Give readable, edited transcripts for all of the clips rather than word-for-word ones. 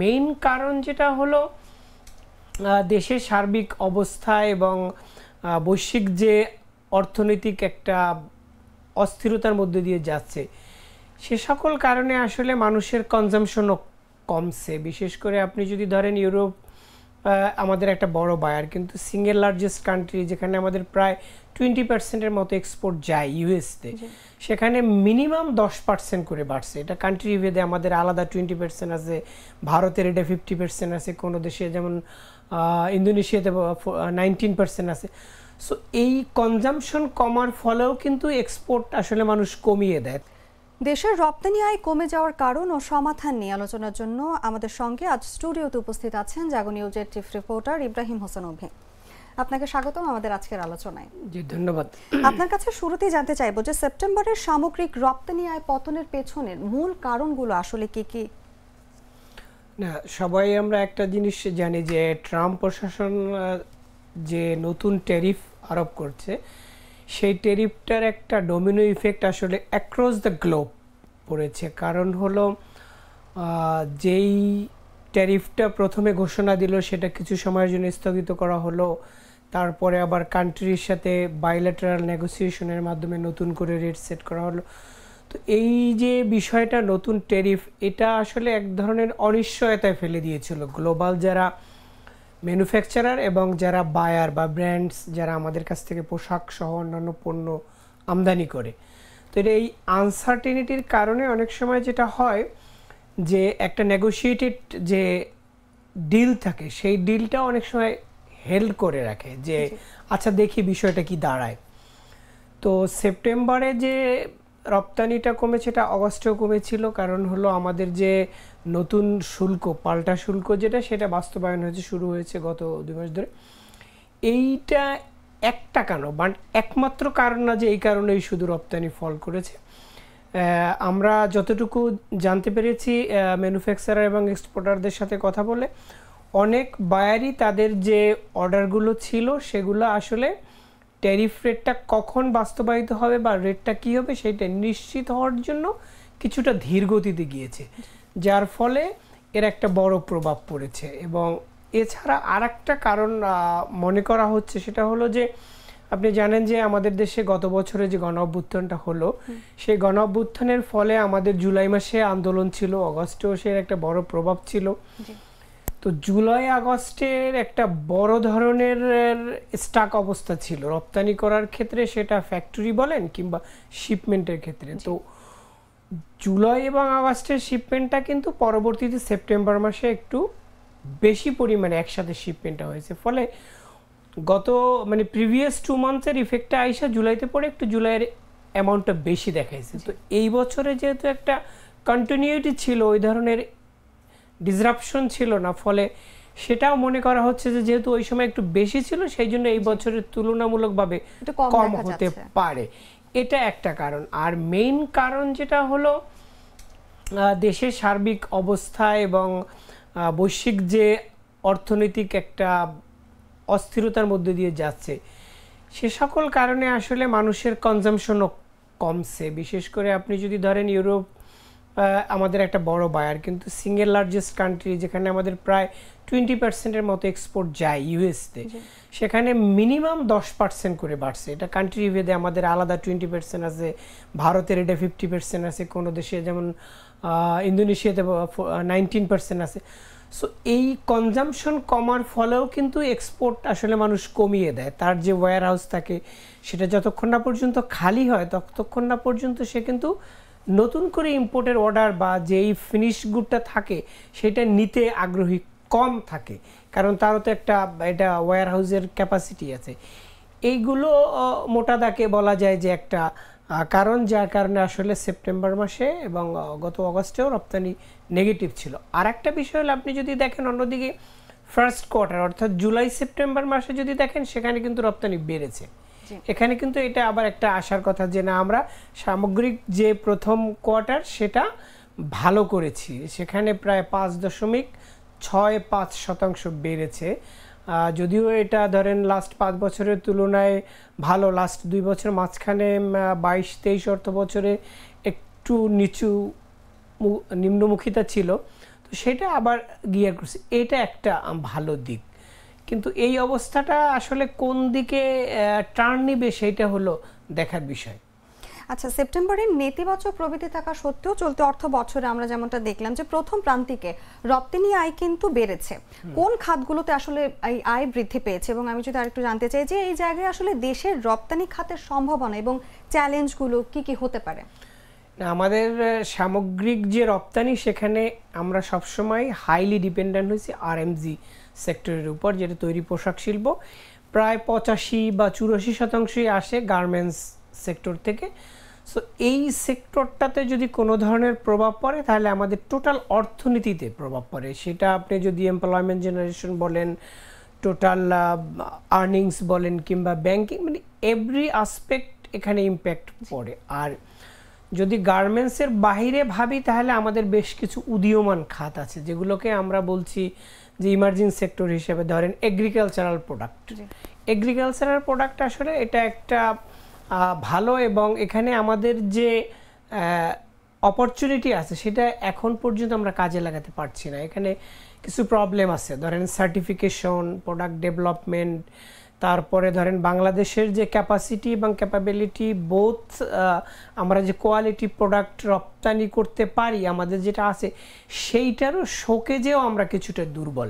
Main কারণ যেটা হলো দেশের সার্বিক অবস্থা এবং বৈশ্বিক যে অর্থনৈতিক একটা অস্থিরতার মধ্যে দিয়ে যাচ্ছে, সে সকল কারণে আসলে মানুষের কনজাম্পশনও কমছে। বিশেষ করে আপনি যদি ধরেন ইউরোপ আমাদের একটা বড় বায়ার, কিন্তু সিঙ্গেল লার্জেস্ট কান্ট্রি যেখানে আমাদের প্রায় 20% মতো এক্সপোর্ট যায় ইউএসতে, সেখানে মিনিমাম 10% করে বাড়ছে। এটা কান্ট্রি ভেদে আমাদের আলাদা 20% আছে, ভারতের এটা 50% আছে, কোনো দেশে যেমন ইন্দোনেশিয়াতে 19% আছে। সো এই কনজাম্পশন কমার ফলেও কিন্তু এক্সপোর্ট আসলে মানুষ কমিয়ে দেয়। দেশের রপ্তানি আয় কমে যাওয়ার কারণ ও সমাধান নিয়ে আলোচনার জন্য আমাদের সঙ্গে আজ স্টুডিওতে উপস্থিত আছেন জাগো নিউজের চিফ রিপোর্টার ইব্রাহিম হোসেন অভি। আপনাকে স্বাগতম আমাদের আজকের আলোচনায়। জি, ধন্যবাদ। আপনার কাছে শুরুতেই জানতে চাইবো যে সেপ্টেম্বরের সামগ্রিক রপ্তানি আয় পতনের পেছনের মূল কারণগুলো আসলে কি কি? না, সবাই আমরা একটা জিনিস জানি যে ট্রাম্প প্রশাসন যে নতুন ট্যারিফ আরোপ করছে, সেই ট্যারিফটার একটা ডোমিনো ইফেক্ট আসলে অ্যাক্রস দ্য গ্লোব পড়েছে। কারণ হলো যেই ট্যারিফটা প্রথমে ঘোষণা দিল সেটা কিছু সময়ের জন্য স্থগিত করা হলো, তারপরে আবার কান্ট্রির সাথে বাইল্যাটারাল নেগোসিয়েশনের মাধ্যমে নতুন করে রেট সেট করা হলো। তো এই যে বিষয়টা নতুন ট্যারিফ, এটা আসলে এক ধরনের অনিশ্চয়তায় ফেলে দিয়েছিল গ্লোবাল যারা ম্যানুফ্যাকচারার এবং যারা বায়ার বা ব্র্যান্ডস যারা আমাদের কাছ থেকে পোশাক সহ অন্যান্য পণ্য আমদানি করে। তো এই আনসার্টেনিটির কারণে অনেক সময় যেটা হয় যে একটা নেগোশিয়েটেড যে ডিল থাকে, সেই ডিলটা অনেক সময় হেল্ড করে রাখে যে আচ্ছা দেখি বিষয়টা কি দাঁড়ায়। তো সেপ্টেম্বরে যে রপ্তানিটা কমেছে এটা অগস্টেও কমেছিল, কারণ হলো আমাদের যে নতুন শুল্ক, পাল্টা শুল্ক যেটা, সেটা বাস্তবায়ন হয়েছে, শুরু হয়েছে গত 2 মাস ধরে। এইটা একটা কারণ, বাট একমাত্র কারণ না যে এই কারণেই শুধু রপ্তানি ফল করেছে। আমরা যতটুকু জানতে পেরেছি ম্যানুফ্যাকচারার এবং এক্সপোর্টারদের সাথে কথা বলে, অনেক বায়ারই তাদের যে অর্ডারগুলো ছিল সেগুলো আসলে ট্যারিফ রেটটা কখন বাস্তবায়িত হবে বা রেটটা কী হবে সেইটা নিশ্চিত হওয়ার জন্য কিছুটা ধীর গতিতে গিয়েছে, যার ফলে এর একটা বড় প্রভাব পড়েছে। এবং এছাড়া আর একটা কারণ মনে করা হচ্ছে, সেটা হলো যে আপনি জানেন যে আমাদের দেশে গত বছরে যে গণ অভ্যুত্থানটা হলো, সেই গণ অভ্যুত্থানের ফলে আমাদের জুলাই মাসে আন্দোলন ছিল, অগস্টেও সে একটা বড় প্রভাব ছিল। তো জুলাই আগস্টের একটা বড় ধরনের স্টাক অবস্থা ছিল রপ্তানি করার ক্ষেত্রে, সেটা ফ্যাক্টরি বলেন কিংবা শিপমেন্টের ক্ষেত্রে। তো জুলাই এবং আগস্টের শিপমেন্টটা কিন্তু পরবর্তীতে সেপ্টেম্বর মাসে একটু বেশি পরিমাণে একসাথে শিপমেন্টটা হয়েছে, ফলে গত প্রিভিয়াস 2 মান্থসের ইফেক্টটা আইসা জুলাইতে পড়ে একটু জুলাইয়ের অ্যামাউন্টটা বেশি দেখাইছে। তো এই বছরে যেহেতু একটা কন্টিনিউটি ছিল, ওই ধরনের ডিসরাপশন ছিল না, ফলে সেটাও মনে করা হচ্ছে যে যেহেতু ওই সময় একটু বেশি ছিল, সেই জন্য এই বছরের তুলনামূলকভাবে কম হতে পারে। এটা একটা কারণ। আর মেইন কারণ যেটা হলো দেশের সার্বিক অবস্থা এবং বৈশ্বিক যে অর্থনৈতিক একটা অস্থিরতার মধ্যে দিয়ে যাচ্ছে, সে সকল কারণে আসলে মানুষের কনজাম্পশনও কমছে। বিশেষ করে আপনি যদি ধরেন ইউরোপ আমাদের একটা বড় বায়ার, কিন্তু সিঙ্গেল লার্জেস্ট কান্ট্রি যেখানে আমাদের প্রায় 20% মতো এক্সপোর্ট যায় ইউএসতে, সেখানে মিনিমাম 10% করে বাড়ছে। এটা কান্ট্রি ভেদে আমাদের আলাদা 20% আছে, ভারতের এটা 50% আছে, কোনো দেশে যেমন ইন্দোনেশিয়াতে 19% আছে। সো এই কনজাম্পশন কমার ফলেও কিন্তু এক্সপোর্ট আসলে মানুষ কমিয়ে দেয়। তার যে ওয়্যার হাউস থাকে, সেটা যতক্ষণ না পর্যন্ত খালি হয় ততক্ষণ না পর্যন্ত সে কিন্তু নতুন করে ইম্পোর্টের অর্ডার বা যেই ফিনিশ গুডটা থাকে সেটা নিতে আগ্রহী কম থাকে, কারণ তারও তো একটা এটা ওয়্যার হাউসের ক্যাপাসিটি আছে। এইগুলো মোটা দাগে বলা যায় যে একটা কারণ, যার কারণে আসলে সেপ্টেম্বর মাসে এবং গত অগস্টেও রপ্তানি নেগেটিভ ছিল। আর একটা বিষয় হলো, আপনি যদি দেখেন অন্যদিকে ফার্স্ট কোয়ার্টার অর্থাৎ জুলাই সেপ্টেম্বর মাসে যদি দেখেন, সেখানে কিন্তু রপ্তানি বেড়েছে। এখানে কিন্তু এটা আবার একটা আশার কথা যে না, আমরা সামগ্রিক যে প্রথম কোয়ার্টার সেটা ভালো করেছি, সেখানে প্রায় 5.65% বেড়েছে। যদিও এটা ধরেন লাস্ট 5 বছরের তুলনায় ভালো, লাস্ট 2 বছর মাঝখানে 22-23 অর্থ বছরে একটু নিম্নমুখিতা ছিল। তো সেটা আবার গিয়ার করছে, এটা একটা ভালো দিক। কিন্তু এই অবস্থাটা আসলে কোন দিকে টার্ন নিবে সেটা হলো দেখার বিষয়। আচ্ছা, সেপ্টেম্বরে নেতিবাচক প্রবৃদ্ধি থাকা সত্ত্বেও চলতি অর্থ বছরে আমরা যেমনটা দেখলাম যে প্রথম প্রান্তিকে রপ্তানি আয় কিন্তু বেড়েছে। কোন খাতগুলোতে আসলে এই আয় বৃদ্ধি পেয়েছে? এবং আমি যদি আরেকটু জানতে চাই যে এই জায়গায় আসলে দেশের রপ্তানি খাতের সম্ভাবনা এবং চ্যালেঞ্জগুলো কি কি হতে পারে? আমাদের সামগ্রিক যে রপ্তানি, সেখানে আমরা সবসময় হাইলি ডিপেন্ডেন্ট হয়েছি আরএমজি সেক্টরের উপর, যেটা তৈরি পোশাক শিল্প। প্রায় 85 বা 84% আসে গার্মেন্টস সেক্টর থেকে। সো এই সেক্টরটাতে যদি কোনো ধরনের প্রভাব পড়ে তাহলে আমাদের টোটাল অর্থনীতিতে প্রভাব পড়ে। সেটা আপনি যদি এমপ্লয়মেন্ট জেনারেশন বলেন, টোটাল আর্নিংস বলেন, কিংবা ব্যাংকিং, মানে এভরি আসপেক্ট এখানে ইম্প্যাক্ট পড়ে। আর যদি গার্মেন্টসের বাইরে ভাবি তাহলে আমাদের বেশ কিছু উদীয়মান খাত আছে যেগুলোকে আমরা বলছি যে ইমার্জিং সেক্টর হিসেবে। ধরেন এগ্রিকালচারাল প্রোডাক্ট। এগ্রিকালচারাল প্রোডাক্ট আসলে এটা একটা ভালো, এবং এখানে আমাদের যে অপরচুনিটি আছে সেটা এখন পর্যন্ত আমরা কাজে লাগাতে পারছি না। এখানে কিছু প্রবলেম আছে, ধরেন সার্টিফিকেশন, প্রোডাক্ট ডেভেলপমেন্ট, তারপরে ধরেন বাংলাদেশের যে ক্যাপাসিটি এবং ক্যাপাবিলিটি বোথ, আমরা যে কোয়ালিটি প্রোডাক্ট রপ্তানি করতে পারি আমাদের যেটা আছে সেইটারও শোকেজেও আমরা কিছুটা দুর্বল।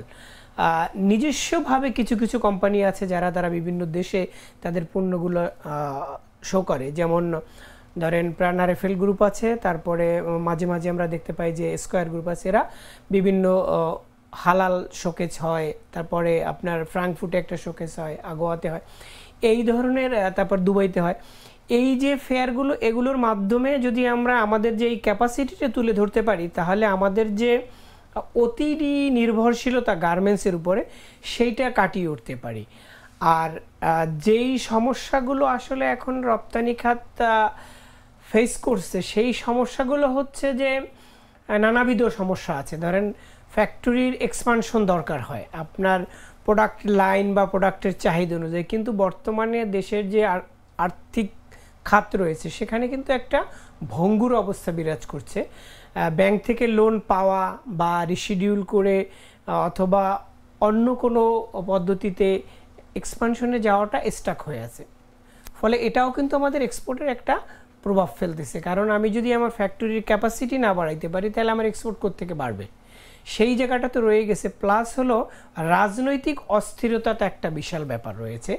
নিজস্বভাবে কিছু কিছু কোম্পানি আছে যারা তারা বিভিন্ন দেশে তাদের পণ্যগুলো শো করে, যেমন ধরেন প্রাণা রেফেল গ্রুপ আছে, তারপরে মাঝে মাঝে আমরা দেখতে পাই যে স্কয়ার গ্রুপ আছে, এরা বিভিন্ন হালাল শোকেজ হয়, তারপরে আপনার ফ্রাঙ্কফুটে একটা শোকেজ হয়, আগোয়াতে হয়, এই ধরনের, তারপর দুবাইতে হয়। এই যে ফেয়ারগুলো, এগুলোর মাধ্যমে যদি আমরা আমাদের যে এই ক্যাপাসিটিটা তুলে ধরতে পারি তাহলে আমাদের যে অতি নির্ভরশীলতা গার্মেন্টসের উপরে সেইটা কাটিয়ে উঠতে পারি। আর যেই সমস্যাগুলো আসলে এখন রপ্তানি খাত ফেস করছে সেই সমস্যাগুলো হচ্ছে যে নানাবিধ সমস্যা আছে। ধরেন ফ্যাক্টরির এক্সপানশন দরকার হয় আপনার প্রোডাক্ট লাইন বা প্রোডাক্টের চাহিদা অনুযায়ী, কিন্তু বর্তমানে দেশের যে আর্থিক খাত রয়েছে সেখানে কিন্তু একটা ভঙ্গুর অবস্থা বিরাজ করছে। ব্যাংক থেকে লোন পাওয়া বা রিশিডিউল করে অথবা অন্য কোনো পদ্ধতিতে এক্সপানশনে যাওয়াটা স্টাক হয়ে আছে। ফলে এটাও কিন্তু আমাদের এক্সপোর্টের একটা প্রভাব ফেলতেছে, কারণ আমি যদি আমার ফ্যাক্টরির ক্যাপাসিটি না বাড়াইতে পারি তাহলে আমার এক্সপোর্ট কোত্থেকে বাড়বে, সেই জায়গাটা তো রয়ে গেছে। প্লাস হলো রাজনৈতিক অস্থিরতা, তো একটা বিশাল ব্যাপার রয়েছে।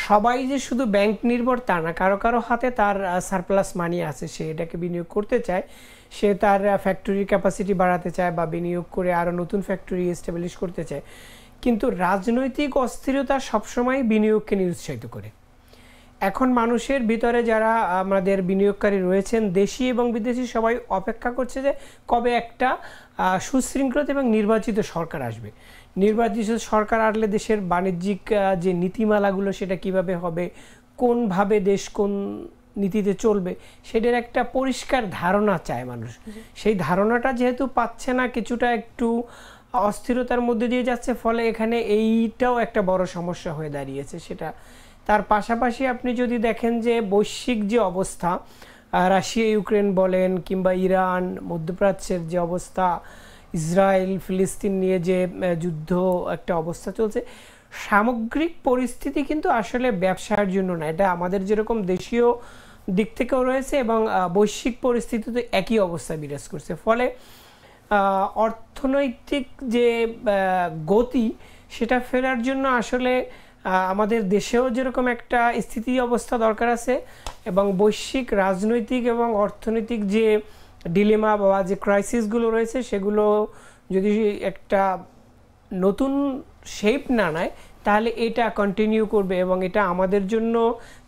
সবাই যে শুধু ব্যাংক নির্ভর তা না, কারো কারো হাতে তার সারপ্লাস মানি আছে, সে এটাকে বিনিয়োগ করতে চায়, সে তার ফ্যাক্টরির ক্যাপাসিটি বাড়াতে চায় বা বিনিয়োগ করে আরও নতুন ফ্যাক্টরি এস্টাবলিশ করতে চায়। কিন্তু রাজনৈতিক অস্থিরতা সবসময় বিনিয়োগকে নিরুৎসাহিত করে। এখন মানুষের ভিতরে যারা আমাদের বিনিয়োগকারী রয়েছেন, দেশি এবং বিদেশি, সবাই অপেক্ষা করছে যে কবে একটা সুশৃঙ্খল এবং নির্বাচিত সরকার আসবে। নির্বাচিত সরকার আসলে দেশের বাণিজ্যিক যে নীতিমালাগুলো সেটা কিভাবে হবে, কোনভাবে দেশ কোন নীতিতে চলবে, সেটার একটা পরিষ্কার ধারণা চায় মানুষ। সেই ধারণাটা যেহেতু পাচ্ছে না, কিছুটা একটু অস্থিরতার মধ্যে দিয়ে যাচ্ছে, ফলে এখানে এইটাও একটা বড় সমস্যা হয়ে দাঁড়িয়েছে। সেটা তার পাশাপাশি আপনি যদি দেখেন যে বৈশ্বিক যে অবস্থা, রাশিয়া ইউক্রেন বলেন কিংবা ইরান, মধ্যপ্রাচ্যের যে অবস্থা, ইসরায়েল ফিলিস্তিন নিয়ে যে যুদ্ধ একটা অবস্থা চলছে, সামগ্রিক পরিস্থিতি কিন্তু আসলে ব্যবসার জন্য না, এটা আমাদের যেরকম দেশীয় দিক থেকেও রয়েছে এবং বৈশ্বিক পরিস্থিতিতে একই অবস্থা বিরাজ করছে। ফলে অর্থনৈতিক যে গতি সেটা ফেরার জন্য আসলে আমাদের দেশেও যেরকম একটা স্থিতি অবস্থা দরকার আছে, এবং বৈশ্বিক রাজনৈতিক এবং অর্থনৈতিক যে ডিলেমা বা যে ক্রাইসিসগুলো রয়েছে সেগুলো যদি একটা নতুন শেপ না নেয় তাহলে এটা কন্টিনিউ করবে। এবং এটা আমাদের জন্য,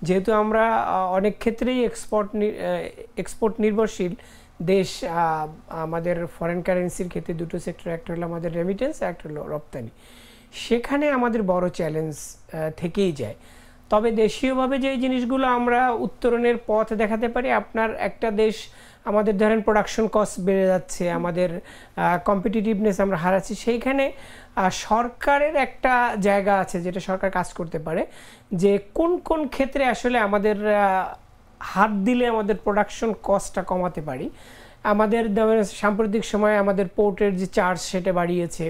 যেহেতু আমরা অনেক ক্ষেত্রেই এক্সপোর্ট নির্ভরশীল দেশ, আমাদের ফরেন কারেন্সির ক্ষেত্রে দুটো সেক্টর, একটা হলো আমাদের রেমিটেন্স, একটা হলো রপ্তানি, সেখানে আমাদের বড় চ্যালেঞ্জ থেকেই যায়। তবে দেশীয়ভাবে যে জিনিসগুলো আমরা উত্তরণের পথ দেখাতে পারি, আপনার একটা দেশ, আমাদের ধরেন প্রোডাকশন কস্ট বেড়ে যাচ্ছে, আমাদের কম্পিটিটিভনেস আমরা হারাচ্ছি, সেইখানে সরকারের একটা জায়গা আছে যেটা সরকার কাজ করতে পারে, যে কোন কোন ক্ষেত্রে আসলে আমাদের হাত দিলে আমাদের প্রোডাকশন কস্টটা কমাতে পারি। আমাদের সাম্প্রতিক সময়ে আমাদের পোর্টের যে চার্জ সেটা বাড়িয়েছে,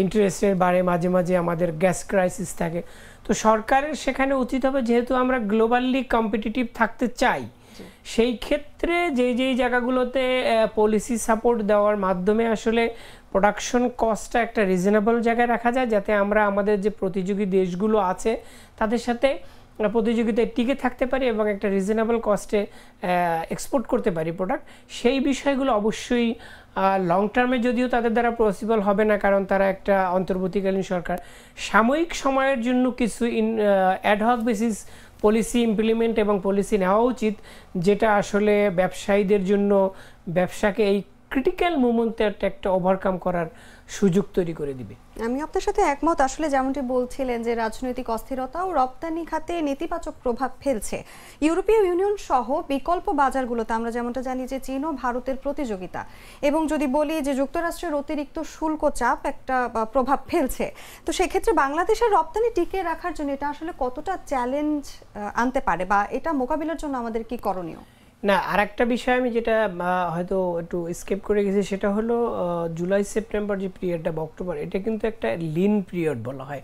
ইন্টারেস্টের বাড়ে, মাঝে মাঝে আমাদের গ্যাস ক্রাইসিস থাকে। তো সরকারের সেখানে উচিত হবে, যেহেতু আমরা গ্লোবালি কম্পিটিটিভ থাকতে চাই, সেই ক্ষেত্রে যেই জায়গাগুলোতে পলিসি সাপোর্ট দেওয়ার মাধ্যমে আসলে প্রোডাকশন কস্টটা একটা রিজনেবল জায়গায় রাখা যায়, যাতে আমরা আমাদের যে প্রতিযোগী দেশগুলো আছে তাদের সাথে প্রতিযোগিতায় টিকে থাকতে পারি এবং একটা রিজনেবল কস্টে এক্সপোর্ট করতে পারি প্রোডাক্ট। সেই বিষয়গুলো অবশ্যই লং টার্মে যদিও তাদের দ্বারা পসিবল হবে না, কারণ তারা একটা অন্তর্বর্তীকালীন সরকার, সাময়িক সময়ের জন্য কিছু অ্যাডহক বেসিস পলিসি ইমপ্লিমেন্ট এবং পলিসি নেওয়া উচিত, যেটা আসলে ব্যবসায়ীদের জন্য ব্যবসাকে এই ক্রিটিক্যাল মোমেন্টে একটা ওভারকাম করার সুযোগ তৈরি করে দিবে। আমি আপনার সাথে একমত। আসলে যেমনটি বলছিলেন যে রাজনৈতিক অস্থিরতা ও রপ্তানি খাতে নেতিবাচক প্রভাব ফেলছে। ইউরোপীয় ইউনিয়ন সহ বিকল্প বাজারগুলোতে আমরা যেমনটা জানি যে চীন ও ভারতের প্রতিযোগিতা, এবং যদি বলি যে যুক্তরাষ্ট্রের অতিরিক্ত শুল্ক চাপ একটা প্রভাব ফেলছে, তো সেক্ষেত্রে বাংলাদেশের রপ্তানি টিকিয়ে রাখার জন্য এটা আসলে কতটা চ্যালেঞ্জ আনতে পারে, বা এটা মোকাবিলার জন্য আমাদের কি করণীয়? না, আর একটা বিষয় আমি যেটা হয়তো একটু স্কিপ করে গেছি, সেটা হলো জুলাই সেপ্টেম্বর যে পিরিয়ডটা বা অক্টোবর, এটা কিন্তু একটা লিন পিরিয়ড বলা হয়।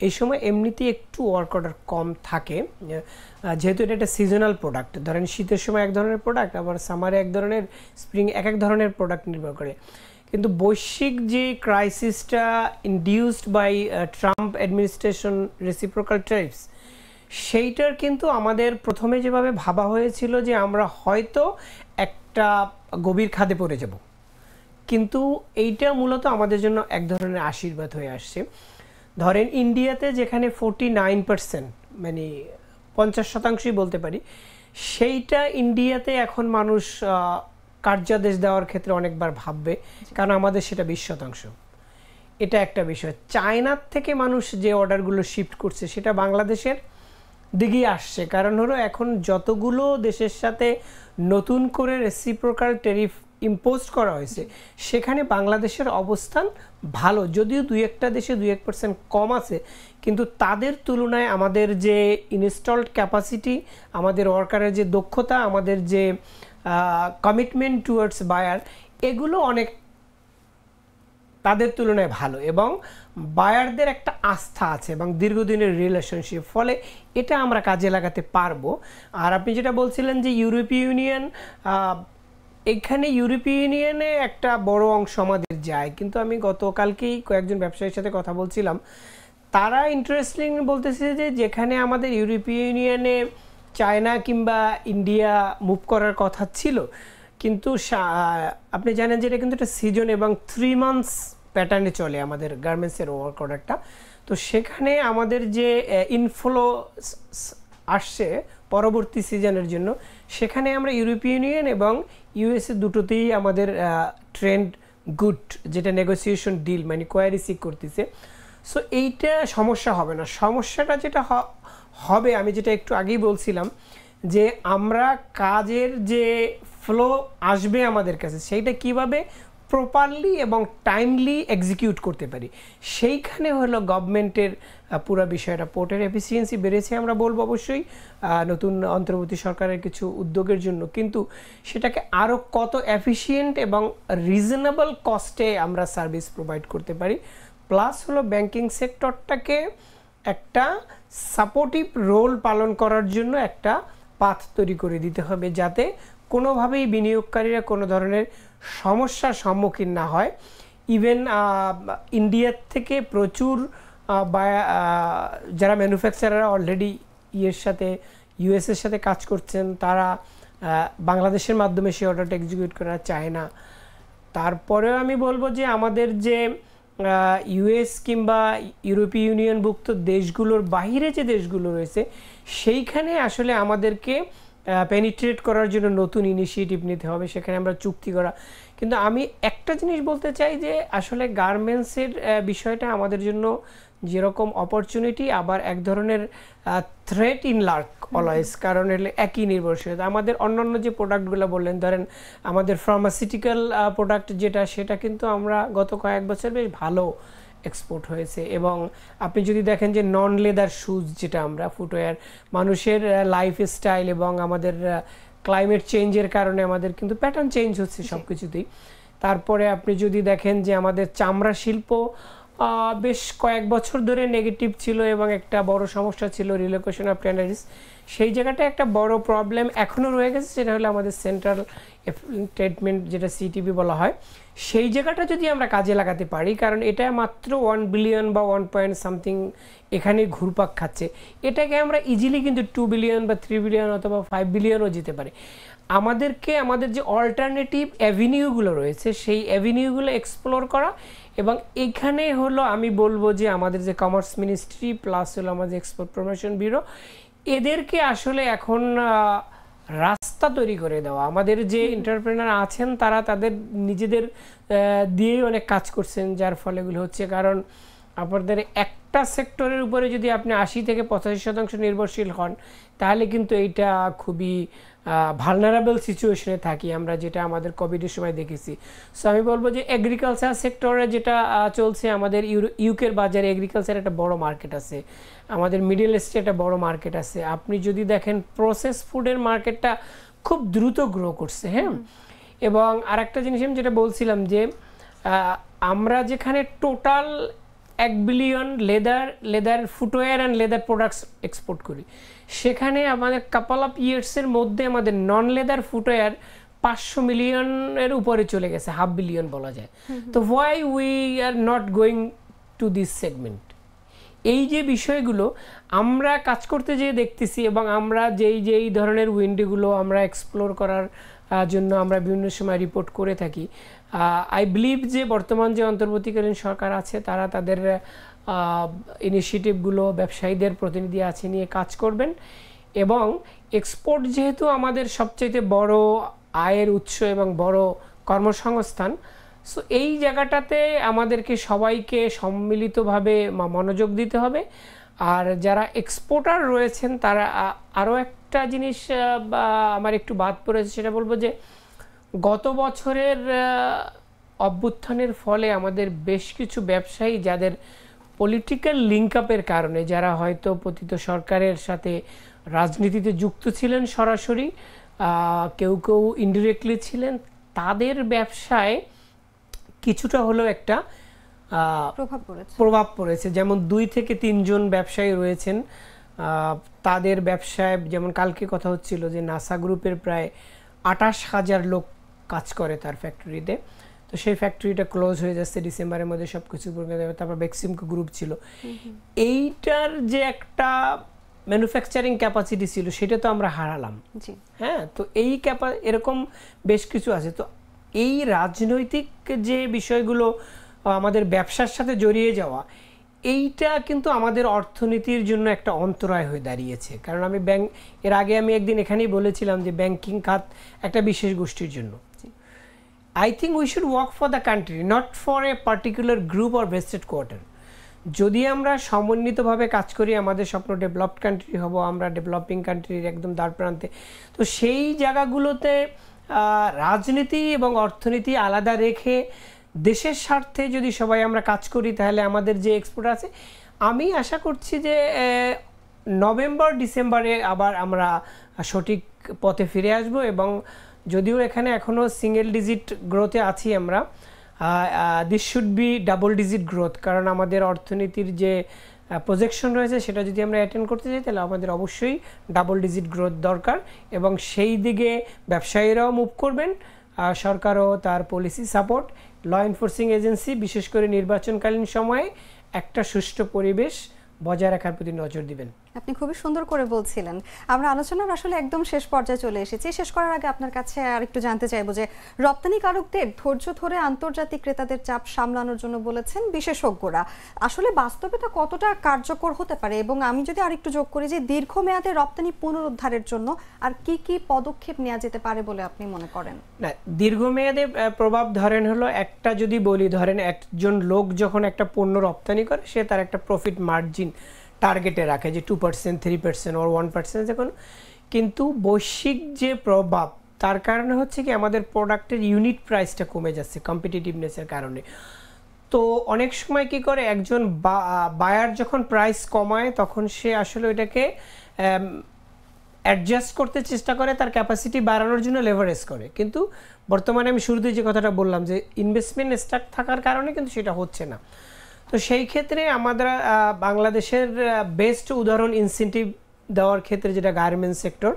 এই সময় এমনিতেই একটু ওয়ার্ক অর্ডার কম থাকে, যেহেতু এটা একটা সিজনাল প্রোডাক্ট। ধরেন শীতের সময় এক ধরনের প্রোডাক্ট, আবার সামারে এক ধরনের, স্প্রিং এক ধরনের প্রোডাক্ট নির্ভর করে। কিন্তু বৈশ্বিক যে ক্রাইসিসটা induced by Trump administration reciprocal tariffs, সেইটার কিন্তু আমাদের প্রথমে যেভাবে ভাবা হয়েছিল যে আমরা হয়তো একটা গভীর খাদে পড়ে যাব, কিন্তু এইটা মূলত আমাদের জন্য এক ধরনের আশীর্বাদ হয়ে আসছে। ধরেন ইন্ডিয়াতে যেখানে 49%, মানে 50% বলতে পারি, সেইটা ইন্ডিয়াতে এখন মানুষ কার্যাদেশ দেওয়ার ক্ষেত্রে অনেকবার ভাববে, কারণ আমাদের সেটা 20%। এটা একটা বিষয়। চায়নার থেকে মানুষ যে অর্ডারগুলো শিফট করছে সেটা বাংলাদেশের দিকেই আসছে, কারণ হলো এখন যতগুলো দেশের সাথে নতুন করে রেসিপ্রোকাল ট্যারিফ ইম্পোজ করা হয়েছে, সেখানে বাংলাদেশের অবস্থান ভালো, যদিও 2-1টা দেশে 2-1% কম আছে, কিন্তু তাদের তুলনায় আমাদের যে ইনস্টলড ক্যাপাসিটি, আমাদের ওয়ার্কারের যে দক্ষতা, আমাদের যে কমিটমেন্ট টুয়ার্ডস বায়ার, এগুলো অনেক তাদের তুলনায় ভালো, এবং বায়ারদের একটা আস্থা আছে এবং দীর্ঘদিনের রিলেশনশিপ, ফলে এটা আমরা কাজে লাগাতে পারবো। আর আপনি যেটা বলছিলেন যে ইউরোপীয় ইউনিয়ন, এখানে ইউরোপীয় ইউনিয়নে একটা বড় অংশ আমাদের যায়, কিন্তু আমি গতকালকেই কয়েকজন ব্যবসায়ীর সাথে কথা বলছিলাম, তারা ইন্টারেস্টিং বলতেছে যে যেখানে আমাদের ইউরোপীয় ইউনিয়নে চায়না কিংবা ইন্ডিয়া মুভ করার কথা ছিল, কিন্তু আপনি জানেন যে এটা কিন্তু একটা সিজন এবং 3 মান্থস প্যাটার্নে চলে আমাদের গার্মেন্টসের ওয়ার্ক অর্ডারটা। তো সেখানে আমাদের যে ইনফ্লো আসছে পরবর্তী সিজনের জন্য, সেখানে আমরা ইউরোপীয় ইউনিয়ন এবং ইউএসএ দুটোতেই আমাদের ট্রেন্ড গুড, যেটা নেগোসিয়েশন ডিল মানে কোয়ারি সিক করতেছে। সো এইটা সমস্যা হবে না। সমস্যাটা যেটা হবে, আমি যেটা একটু আগেই বলছিলাম, যে আমরা কাজের যে ফ্লো আসবে আমাদের কাছে, সেইটা কিভাবে প্রপারলি এবং টাইমলি এক্সিকিউট করতে পারি, সেইখানে হলো গভর্নমেন্টের পুরো বিষয়টা। পোর্টের এফিসিয়েন্সি বেড়েছে আমরা বলবো অবশ্যই নতুন অন্তর্বর্তী সরকারের কিছু উদ্যোগের জন্য, কিন্তু সেটাকে আরও কত এফিশিয়েন্ট এবং রিজনেবল কস্টে আমরা সার্ভিস প্রোভাইড করতে পারি, প্লাস হলো ব্যাংকিং সেক্টরটাকে একটা সাপোর্টিভ রোল পালন করার জন্য একটা পাথ তৈরি করে দিতে হবে, যাতে কোনোভাবেই বিনিয়োগকারীরা কোনো ধরনের সমস্যার সম্মুখীন না হয়। ইভেন ইন্ডিয়ার থেকে প্রচুর যারা ম্যানুফ্যাকচারাররা অলরেডি ইউএসের সাথে কাজ করছেন, তারা বাংলাদেশের মাধ্যমে সেই অর্ডারটা এক্সিকিউট করা চায় না। তারপরেও আমি বলবো যে আমাদের যে ইউএস কিংবা ইউরোপীয় ইউনিয়নভুক্ত দেশগুলোর বাইরে যে দেশগুলো রয়েছে, সেইখানে আসলে আমাদেরকে পেনিট্রেট করার জন্য নতুন ইনিশিয়েটিভ নিতে হবে, সেখানে আমরা চুক্তি করা। কিন্তু আমি একটা জিনিস বলতে চাই যে আসলে গার্মেন্টসের বিষয়টা আমাদের জন্য যেরকম অপরচুনিটি, আবার এক ধরনের থ্রেট ইন লার্ক অলওয়েজ, কারণ একই নির্ভরশীলতা। আমাদের অন্যান্য যে প্রোডাক্টগুলো বললেন, ধরেন আমাদের ফার্মাসিউটিক্যাল প্রোডাক্ট যেটা, সেটা কিন্তু আমরা গত কয়েক বছর বেশ ভালো এক্সপোর্ট হয়েছে। এবং আপনি যদি দেখেন যে নন লেদার শুজ, যেটা আমরা ফুটওয়্যার, মানুষের লাইফস্টাইল এবং আমাদের ক্লাইমেট চেঞ্জের কারণে আমাদের কিন্তু প্যাটার্ন চেঞ্জ হচ্ছে সব কিছুতেই। তারপরে আপনি যদি দেখেন যে আমাদের চামড়া শিল্প বেশ কয়েক বছর ধরে নেগেটিভ ছিল এবং একটা বড় সমস্যা ছিল রিলোকেশন অফ ট্যানারিজ। সেই জায়গাটা একটা বড় প্রবলেম এখনও রয়ে গেছে, সেটা হলো আমাদের সেন্ট্রাল ট্রিটমেন্ট যেটা সিটিবি বলা হয়। সেই জায়গাটা যদি আমরা কাজে লাগাতে পারি, কারণ এটা মাত্র 1 বিলিয়ন বা 1 পয়েন্ট সামথিং এখানে ঘুরপাক খাচ্ছে, এটাকে আমরা ইজিলি কিন্তু 2 বিলিয়ন বা 3 বিলিয়ন অথবা 5 বিলিয়নও যেতে পারে। আমাদেরকে আমাদের যে অল্টারনেটিভ অ্যাভিনিউগুলো রয়েছে সেই অ্যাভিনিউগুলো এক্সপ্লোর করা, এবং এইখানে হলো আমি বলবো যে আমাদের যে কমার্স মিনিস্ট্রি প্লাস হলো আমাদের এক্সপোর্ট প্রমোশন ব্যুরো, এদেরকে আসলে এখন রাস্তা তৈরি করে দেওয়া। আমাদের যে এন্টারপ্রেনার আছেন তারা তাদের নিজেদের দিয়েই অনেক কাজ করছেন, যার ফলে এগুলো হচ্ছে। কারণ আপনাদের একটা সেক্টরের উপরে যদি আপনি 80 থেকে 85% নির্ভরশীল হন, তাহলে কিন্তু এইটা খুবই ভালনারেবল সিচুয়েশনে থাকি আমরা, যেটা আমাদের কোভিডের সময় দেখেছি। সো আমি বলবো যে এগ্রিকালচার সেক্টরে যেটা চলছে, আমাদের ইউকের বাজারে এগ্রিকালচার একটা বড় মার্কেট আছে, আমাদের মিডল ইস্টে একটা বড় মার্কেট আছে। আপনি যদি দেখেন প্রসেস ফুডের মার্কেটটা খুব দ্রুত গ্রো করছে। হ্যাঁ, এবং আরেকটা জিনিস আমি যেটা বলছিলাম যে আমরা যেখানে total 1 billion leather footwear and leather products export করি, সেখানে আমাদের কাপল অফ ইয়ার্সের মধ্যে আমাদের নন লেদার ফুটওয়্যার 500 মিলিয়নের উপরে চলে গেছে, 500 বিলিয়ন বলা যায়। তো why we are not going to this segment? এই যে বিষয়গুলো আমরা কাজ করতে যেয়ে দেখতেছি, এবং আমরা যেই ধরনের উইন্ডোগুলো আমরা এক্সপ্লোর করার জন্য আমরা বিভিন্ন সময় রিপোর্ট করে থাকি। আই বিলিভ যে বর্তমান যে অন্তর্বর্তীকালীন সরকার আছে তারা তাদের ইনিশিয়েটিভগুলো ব্যবসায়ীদের প্রতিনিধি আছে নিয়ে কাজ করবেন, এবং এক্সপোর্ট যেহেতু আমাদের সবচেয়ে বড় আয়ের উৎস এবং বড় কর্মসংস্থান, সো এই জায়গাটাতে আমাদেরকে সবাইকে সম্মিলিতভাবে মনোযোগ দিতে হবে। আর যারা এক্সপোর্টার রয়েছেন তারা আরও একটা জিনিস আমার একটু বাদ পড়েছে, সেটা বলবো যে গত বছরের অভ্যুত্থানের ফলে আমাদের বেশ কিছু ব্যবসায়ী যাদের পলিটিক্যাল লিঙ্ক আপের কারণে, যারা হয়তো পতিত সরকারের সাথে রাজনীতিতে যুক্ত ছিলেন সরাসরি, কেউ কেউ ইনডিরেক্টলি ছিলেন, তাদের ব্যবসায় কিছুটা হলেও একটা প্রভাব পড়েছে। যেমন 2 থেকে 3 জন ব্যবসায়ী রয়েছেন, তাদের ব্যবসায়, যেমন কালকে কথা হচ্ছিল যে নাসা গ্রুপের প্রায় 28,000 লোক কাজ করে তার ফ্যাক্টরিতে, তো সেই ফ্যাক্টরিটা ক্লোজ হয়ে যাচ্ছে ডিসেম্বরের মধ্যে, সব কিছু। তারপর বেক্সিমকো গ্রুপ ছিল, এইটার যে একটা ম্যানুফ্যাকচারিং ক্যাপাসিটি ছিল সেটা তো আমরা হারালাম। হ্যাঁ, তো এই এরকম বেশ কিছু আছে। তো এই রাজনৈতিক যে বিষয়গুলো আমাদের ব্যবসার সাথে জড়িয়ে যাওয়া, এইটা কিন্তু আমাদের অর্থনীতির জন্য একটা অন্তরায় হয়ে দাঁড়িয়েছে। কারণ আমি এর আগে আমি একদিন এখানেই বলেছিলাম যে ব্যাংকিং খাত একটা বিশেষ গোষ্ঠীর জন্য। I think we should work for the country, not for a particular group or vested quarter. যদি আমরা সমন্বিতভাবে কাজ করি, আমাদের স্বপ্ন ডেভেলপড কান্ট্রি হব, আমরা ডেভেলপিং কান্ট্রির একদম দ্বার প্রান্তে, তো সেই জায়গাগুলোতে রাজনীতি এবং অর্থনীতি আলাদা রেখে দেশের স্বার্থে যদি সবাই আমরা কাজ করি, তাহলে আমাদের যে এক্সপোর্ট আছে, আমি আশা করছি যে নভেম্বর ডিসেম্বরে আবার আমরা সঠিক পথে ফিরে আসব। এবং যদিও এখানে এখনও সিঙ্গেল ডিজিট গ্রোথে আছি আমরা, this should be double digit growth, কারণ আমাদের অর্থনীতির যে প্রজেকশন রয়েছে সেটা যদি আমরা অ্যাটেন্ড করতে চাই, তাহলে আমাদের অবশ্যই ডাবল ডিজিট গ্রোথ দরকার, এবং সেই দিকে ব্যবসায়ীরাও মুভ করবেন, সরকারও তার policy support, law enforcing agency বিশেষ করে নির্বাচনকালীন সময়ে একটা সুষ্ঠু পরিবেশ বজায় রাখার প্রতি নজর দিবেন। আপনি খুবই সুন্দর করে বলছিলেন। আমরা আলোচনার আসলে একদম শেষ পর্যায়ে চলে এসেছি। শেষ করার আগে আপনার কাছে আর একটু জানতে চাইবো যে রপ্তানিকারকদের ধৈর্য ধরে আন্তর্জাতিক ক্রেতাদের চাপ সামলানোর জন্য বলেছেন বিশেষজ্ঞরা, আসলে বাস্তবে তা কতটা কার্যকর হতে পারে, এবং আমি যদি আরেকটু যোগ করি যে দীর্ঘমেয়াদে রপ্তানি পুনরুদ্ধারের জন্য আর কি কি পদক্ষেপ নেওয়া যেতে পারে বলে আপনি মনে করেন? না, দীর্ঘমেয়াদে প্রভাব ধরেন হলো একটা, যদি বলি ধরেন একজন লোক যখন একটা পণ্য রপ্তানি করে, সে তার একটা প্রফিট মার্জিন টার্গেটে রাখে যে 2%, 3% or 1% যখন, কিন্তু বৈশ্বিক যে প্রভাব তার কারণে হচ্ছে কি আমাদের প্রোডাক্টের ইউনিট প্রাইসটা কমে যাচ্ছে কম্পিটিটিভনেসের কারণে। তো অনেক সময় কি করে, একজন বায়ার যখন প্রাইস কমায় তখন সে আসলে ওইটাকে অ্যাডজাস্ট করতে চেষ্টা করে, তার ক্যাপাসিটি বাড়ানোর জন্য লেভারেজ করে। কিন্তু বর্তমানে আমি শুরুতেই যে কথাটা বললাম যে ইনভেস্টমেন্ট স্টাক থাকার কারণে কিন্তু সেটা হচ্ছে না। তো সেই ক্ষেত্রে আমাদের বাংলাদেশের বেস্ট উদাহরণ ইনসেন্টিভ দেওয়ার ক্ষেত্রে যেটা গার্মেন্টস সেক্টর,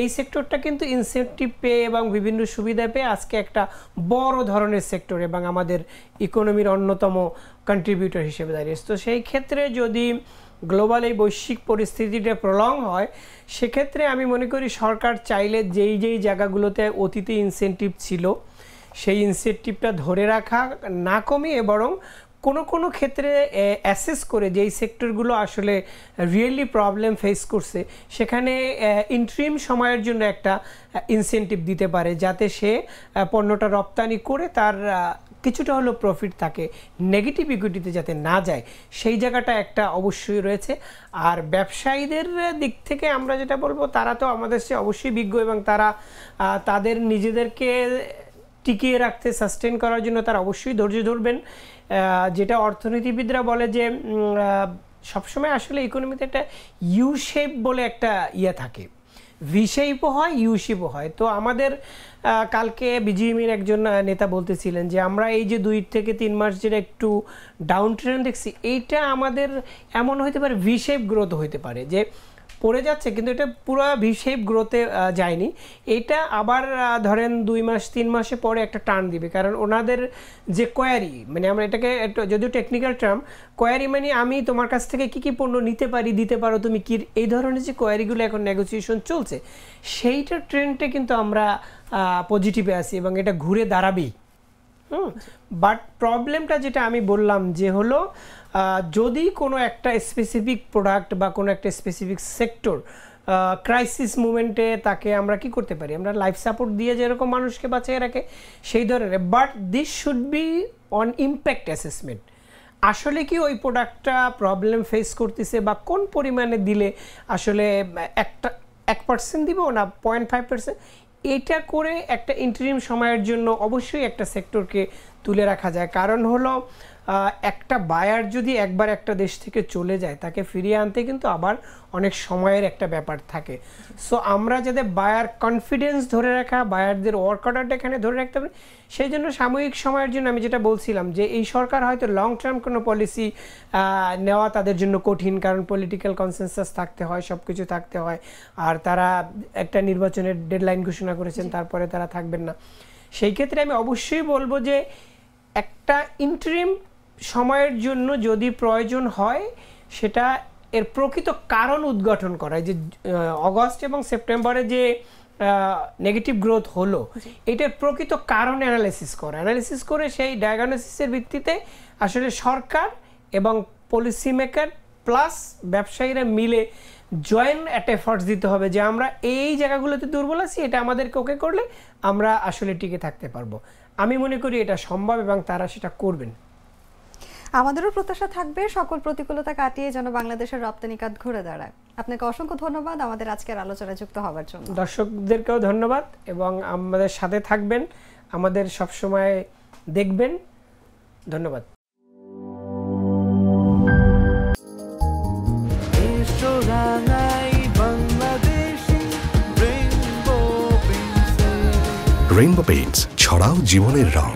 এই সেক্টরটা কিন্তু ইনসেন্টিভ পেয়ে এবং বিভিন্ন সুবিধা পেয়ে আজকে একটা বড় ধরনের সেক্টর এবং আমাদের ইকোনমির অন্যতম কন্ট্রিবিউটর হিসেবে দাঁড়িয়েছে। তো সেই ক্ষেত্রে যদি গ্লোবাল এই বৈশ্বিক পরিস্থিতিটা প্রলং হয়, সেক্ষেত্রে আমি মনে করি সরকার চাইলে যেই যেই জায়গাগুলোতে অতীতে ইনসেন্টিভ ছিল সেই ইনসেন্টিভটা ধরে রাখা, না কমিয়ে বরং কোনো ক্ষেত্রে অ্যাসেস করে যেই সেক্টরগুলো আসলে রিয়েলি প্রবলেম ফেস করছে সেখানে ইন্ট্রিম সময়ের জন্য একটা ইনসেন্টিভ দিতে পারে, যাতে সে পণ্যটা রপ্তানি করে তার কিছুটা হলেও প্রফিট থাকে, নেগেটিভ ইকুইটিতে যাতে না যায়, সেই জায়গাটা একটা অবশ্যই রয়েছে। আর ব্যবসায়ীদের দিক থেকে আমরা যেটা বলবো, তারা তো আমাদের চেয়ে অবশ্যই বিজ্ঞ এবং তারা তাদের নিজেদেরকে টিকিয়ে রাখতে, সাস্টেন করার জন্য তারা অবশ্যই ধৈর্য ধরবেন। যেটা অর্থনীতিবিদরা বলে যে সবসময় আসলে ইকোনমিতে একটা ইউ শেপ বলে একটা থাকে, ভি শেপও হয়, ইউ শেপও হয়। তো আমাদের কালকে বিজিএমইর একজন নেতা বলতেছিলেন যে আমরা এই যে 2 থেকে 3 মাস যেটা একটু ডাউন ট্রেন্ড দেখছি, এইটা আমাদের এমন হইতে পারে ভি শেপ গ্রোথ হইতে পারে, যে পড়ে যাচ্ছে কিন্তু এটা পুরো ভি শেপ গ্রোথে যায়নি। এটা আবার ধরেন 2 মাস 3 মাসে পরে একটা টার্ন দিবে, কারণ ওনাদের যে কোয়ারি, মানে আমরা এটাকে যদিও টেকনিক্যাল টার্ম, কোয়ারি মানে আমি তোমার কাছ থেকে কি কি পণ্য নিতে পারি, দিতে পারো তুমি কি, এই ধরনের যে কোয়ারিগুলো এখন নেগোসিয়েশন চলছে, সেইটার ট্রেন্ডে কিন্তু আমরা পজিটিভে আছি এবং এটা ঘুরে দাঁড়াবেই। বাট প্রবলেমটা যেটা আমি বললাম যে হলো, যদি কোনো একটা স্পেসিফিক প্রোডাক্ট বা কোনো একটা স্পেসিফিক সেক্টর ক্রাইসিস মুমেন্টে, তাকে আমরা কি করতে পারি, আমরা লাইফ সাপোর্ট দিয়ে যেরকম মানুষকে বাঁচিয়ে রাখে সেই ধরনের, but this should be on impact assessment. আসলে কি ওই প্রোডাক্টটা প্রবলেম ফেস করতেছে বা কোন পরিমাণে দিলে আসলে 1% দিব না 0.5%, এটা করে একটা ইন্টারিম সময়ের জন্য অবশ্যই একটা সেক্টরকে তুলে রাখা যায়। কারণ হলো একটা বায়ার যদি একবার একটা দেশ থেকে চলে যায়, তাকে ফিরিয়ে আনতে কিন্তু আবার অনেক সময়ের একটা ব্যাপার থাকে। সো আমরা যাতে বায়ার কনফিডেন্স ধরে রাখা, বায়ারদের ওয়ার্ক অর্ডারটা এখানে ধরে রাখতে পারি, সেই জন্য সাময়িক সময়ের জন্য আমি যেটা বলছিলাম যে এই সরকার হয়তো লং টার্ম কোনো পলিসি নেওয়া তাদের জন্য কঠিন, কারণ পলিটিক্যাল কনসেনসাস থাকতে হয়, সব কিছু থাকতে হয়, আর তারা একটা নির্বাচনের ডেডলাইন ঘোষণা করেছেন, তারপরে তারা থাকবেন না। সেই ক্ষেত্রে আমি অবশ্যই বলবো যে একটা ইন্টারিম সময়ের জন্য যদি প্রয়োজন হয়, সেটা এর প্রকৃত কারণ উদ্ঘাটন করা, যে অগস্ট এবং সেপ্টেম্বরে যে নেগেটিভ গ্রোথ হলো, এটার প্রকৃত কারণ অ্যানালিসিস করে সেই ডায়াগনোসিসের ভিত্তিতে আসলে সরকার এবং পলিসি মেকার প্লাস ব্যবসায়ীরা মিলে জয়েন্ট একটা এফর্টস দিতে হবে যে আমরা এই জায়গাগুলোতে দুর্বল আছি, এটা আমাদেরকে ওকে করলে আমরা আসলে টিকে থাকতে পারবো। আমি মনে করি এটা সম্ভব এবং তারা সেটা করবেন। আমাদেরও প্রত্যাশা থাকবে সকল প্রতিকূলতা কাটিয়ে যেন বাংলাদেশের রপ্তানি খাত ঘুরে দাঁড়ায়। আপনাকে অসংখ্য ধন্যবাদ আমাদের আজকের আলোচনায় যুক্ত হওয়ার জন্য। দর্শকদেরকেও ধন্যবাদ এবং আমাদের সাথে থাকবেন, আমাদের সবসময় দেখবেন। ধন্যবাদ। রেইনবো পেইন্টস, ছড়াও জীবনের রং।